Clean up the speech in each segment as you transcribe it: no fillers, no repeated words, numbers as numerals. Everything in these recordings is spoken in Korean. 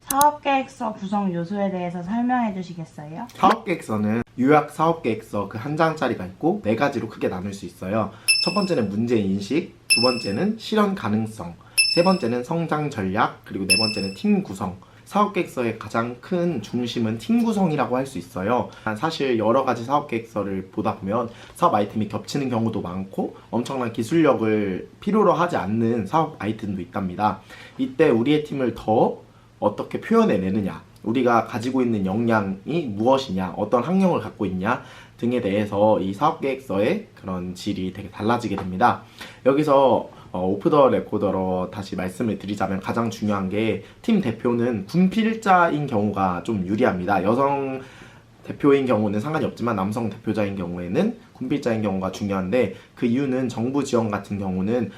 사업계획서 구성 요소에 대해서 설명해 주시겠어요? 사업계획서는 요약 사업계획서 그 한 장짜리가 있고 네 가지로 크게 나눌 수 있어요. 첫 번째는 문제인식, 두 번째는 실현 가능성, 세 번째는 성장 전략, 그리고 네 번째는 팀 구성. 사업계획서의 가장 큰 중심은 팀 구성이라고 할 수 있어요. 사실 여러 가지 사업계획서를 보다 보면 사업 아이템이 겹치는 경우도 많고 엄청난 기술력을 필요로 하지 않는 사업 아이템도 있답니다. 이때 우리의 팀을 더 어떻게 표현해내느냐, 우리가 가지고 있는 역량이 무엇이냐, 어떤 학력을 갖고 있냐 등에 대해서 이 사업계획서의 그런 질이 되게 달라지게 됩니다. 여기서 오프 더 레코더로 다시 말씀을 드리자면 가장 중요한 게 팀 대표는 군필자인 경우가 좀 유리합니다. 여성 대표인 경우는 상관이 없지만 남성 대표자인 경우에는 군필자인 경우가 중요한데, 그 이유는 정부 지원 같은 경우는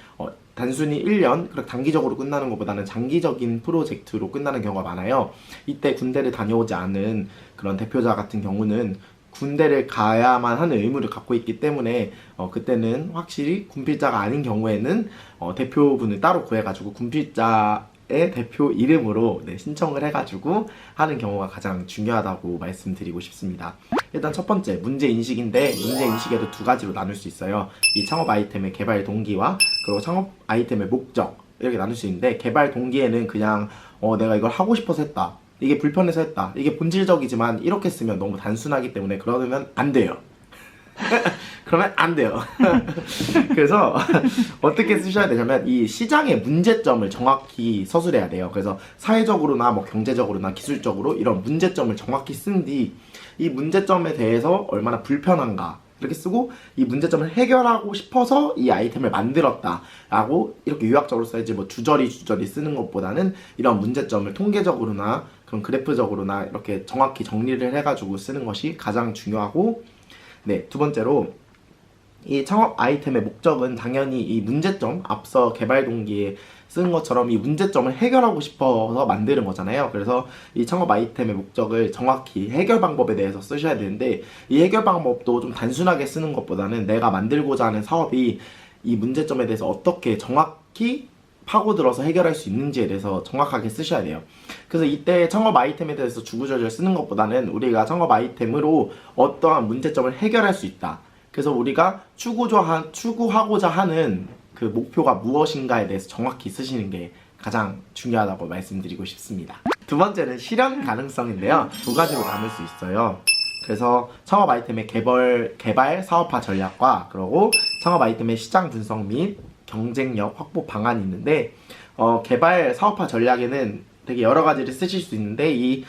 단순히 1년 그렇게 단기적으로 끝나는 것보다는 장기적인 프로젝트로 끝나는 경우가 많아요. 이때 군대를 다녀오지 않은 그런 대표자 같은 경우는 군대를 가야만 하는 의무를 갖고 있기 때문에 그때는 확실히 군필자가 아닌 경우에는 대표분을 따로 구해가지고 군필자의 대표 이름으로 신청을 해가지고 하는 경우가 가장 중요하다고 말씀드리고 싶습니다. 일단 첫 번째 문제인식인데, 문제인식에도 두 가지로 나눌 수 있어요. 이 창업 아이템의 개발 동기와 그리고 창업 아이템의 목적, 이렇게 나눌 수 있는데, 개발 동기에는 그냥 내가 이걸 하고 싶어서 했다, 이게 불편해서 했다, 이게 본질적이지만 이렇게 쓰면 너무 단순하기 때문에 그러면 안 돼요. 그러면 안 돼요. 그래서 어떻게 쓰셔야 되냐면 이 시장의 문제점을 정확히 서술해야 돼요. 그래서 사회적으로나 뭐 경제적으로나 기술적으로 이런 문제점을 정확히 쓴 뒤 이 문제점에 대해서 얼마나 불편한가 이렇게 쓰고, 이 문제점을 해결하고 싶어서 이 아이템을 만들었다 라고 이렇게 요약적으로 써야지, 뭐 주저리 쓰는 것보다는 이런 문제점을 통계적으로나 그런 그래프적으로나 이렇게 정확히 정리를 해가지고 쓰는 것이 가장 중요하고, 네, 두 번째로 이 창업 아이템의 목적은 당연히 이 문제점, 앞서 개발 동기에 쓴 것처럼 이 문제점을 해결하고 싶어서 만드는 거잖아요. 그래서 이 창업 아이템의 목적을 정확히 해결 방법에 대해서 쓰셔야 되는데, 이 해결 방법도 좀 단순하게 쓰는 것보다는 내가 만들고자 하는 사업이 이 문제점에 대해서 어떻게 정확히 파고들어서 해결할 수 있는지에 대해서 정확하게 쓰셔야 돼요. 그래서 이때 창업 아이템에 대해서 주구절절 쓰는 것보다는 우리가 창업 아이템으로 어떠한 문제점을 해결할 수 있다, 그래서 우리가 추구하고자 하는 그 목표가 무엇인가에 대해서 정확히 쓰시는 게 가장 중요하다고 말씀드리고 싶습니다. 두 번째는 실현 가능성인데요. 두 가지로 나눌 수 있어요. 그래서 창업 아이템의 개발 사업화 전략과 그리고 창업 아이템의 시장 분석 및 경쟁력 확보 방안이 있는데, 개발 사업화 전략에는 되게 여러 가지를 쓰실 수 있는데, 이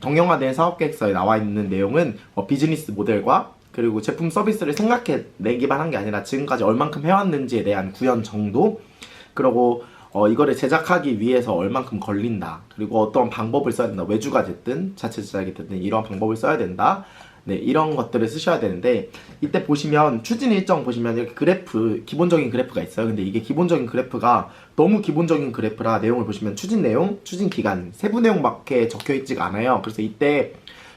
정형화된 사업계획서에 나와 있는 내용은 비즈니스 모델과 그리고 제품 서비스를 생각해내기만 한 게 아니라 지금까지 얼만큼 해왔는지에 대한 구현 정도, 그리고 이거를 제작하기 위해서 얼만큼 걸린다, 그리고 어떤 방법을 써야 된다, 외주가 됐든 자체 제작이 됐든 이런 방법을 써야 된다, 네, 이런 것들을 쓰셔야 되는데, 이때 보시면 추진 일정 보시면 이렇게 그래프, 기본적인 그래프가 있어요. 근데 이게 기본적인 그래프가 너무 기본적인 그래프라 내용을 보시면 추진 내용, 추진 기간, 세부 내용밖에 적혀 있지가 않아요. 그래서 이때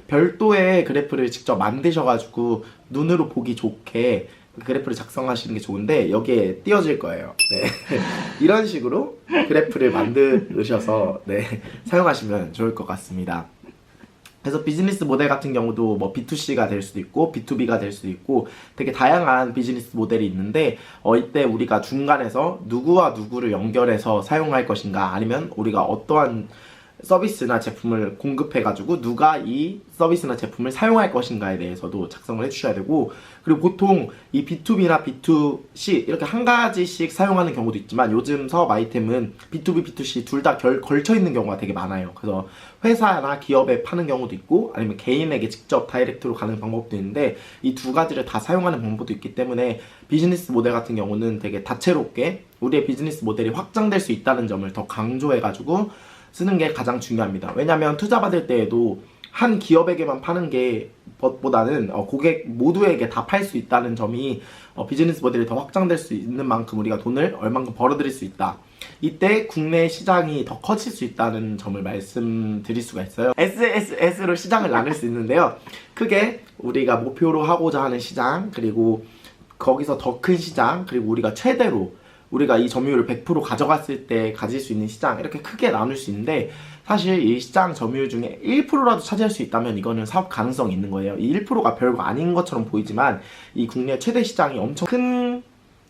별도의 그래프를 직접 만드셔가지고 눈으로 보기 좋게 그래프를 작성하시는 게 좋은데, 여기에 띄어질 거예요. 네. 이런 식으로 그래프를 만드셔서 사용하시면 좋을 것 같습니다. 그래서 비즈니스 모델 같은 경우도 뭐 B2C가 될 수도 있고 B2B가 될 수도 있고 되게 다양한 비즈니스 모델이 있는데, 이때 우리가 중간에서 누구와 누구를 연결해서 사용할 것인가, 아니면 우리가 어떠한 서비스나 제품을 공급해가지고 누가 이 서비스나 제품을 사용할 것인가에 대해서도 작성을 해주셔야 되고, 그리고 보통 이 B2B나 B2C 이렇게 한 가지씩 사용하는 경우도 있지만, 요즘 사업 아이템은 B2B, B2C 둘 다 걸쳐있는 경우가 되게 많아요. 그래서 회사나 기업에 파는 경우도 있고 아니면 개인에게 직접 다이렉트로 가는 방법도 있는데, 이 두 가지를 다 사용하는 방법도 있기 때문에 비즈니스 모델 같은 경우는 되게 다채롭게 우리의 비즈니스 모델이 확장될 수 있다는 점을 더 강조해가지고 쓰는 게 가장 중요합니다. 왜냐면 투자 받을 때에도 한 기업에게만 파는 게 것보다는 고객 모두에게 다 팔 수 있다는 점이 비즈니스 모델이 더 확장될 수 있는 만큼 우리가 돈을 얼만큼 벌어들일 수 있다, 이때 국내 시장이 더 커질 수 있다는 점을 말씀드릴 수가 있어요. SSS로 시장을 나눌 수 있는데요. 크게 우리가 목표로 하고자 하는 시장, 그리고 거기서 더 큰 시장, 그리고 우리가 최대로 우리가 이 점유율을 100% 가져갔을 때 가질 수 있는 시장 이렇게 크게 나눌 수 있는데 사실 이 시장 점유율 중에 1%라도 차지할 수 있다면 이거는 사업 가능성이 있는 거예요. 이 1%가 별거 아닌 것처럼 보이지만 이 국내 최대 시장이 엄청 큰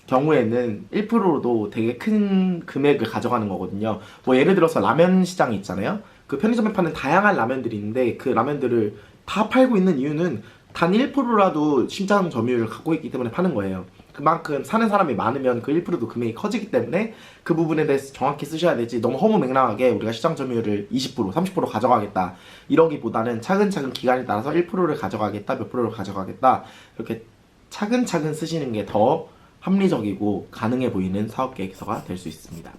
경우에는 1%로도 되게 큰 금액을 가져가는 거거든요. 뭐 예를 들어서 라면 시장이 있잖아요. 그 편의점에 파는 다양한 라면들이 있는데 그 라면들을 다 팔고 있는 이유는 단 1%라도 시장 점유율을 갖고 있기 때문에 파는 거예요. 그만큼 사는 사람이 많으면 그 1%도 금액이 커지기 때문에 그 부분에 대해서 정확히 쓰셔야 되지, 너무 허무맹랑하게 우리가 시장 점유율을 20%, 30% 가져가겠다 이러기보다는 차근차근 기간에 따라서 1%를 가져가겠다, 몇 프로를 가져가겠다 이렇게 차근차근 쓰시는 게 더 합리적이고 가능해 보이는 사업계획서가 될 수 있습니다.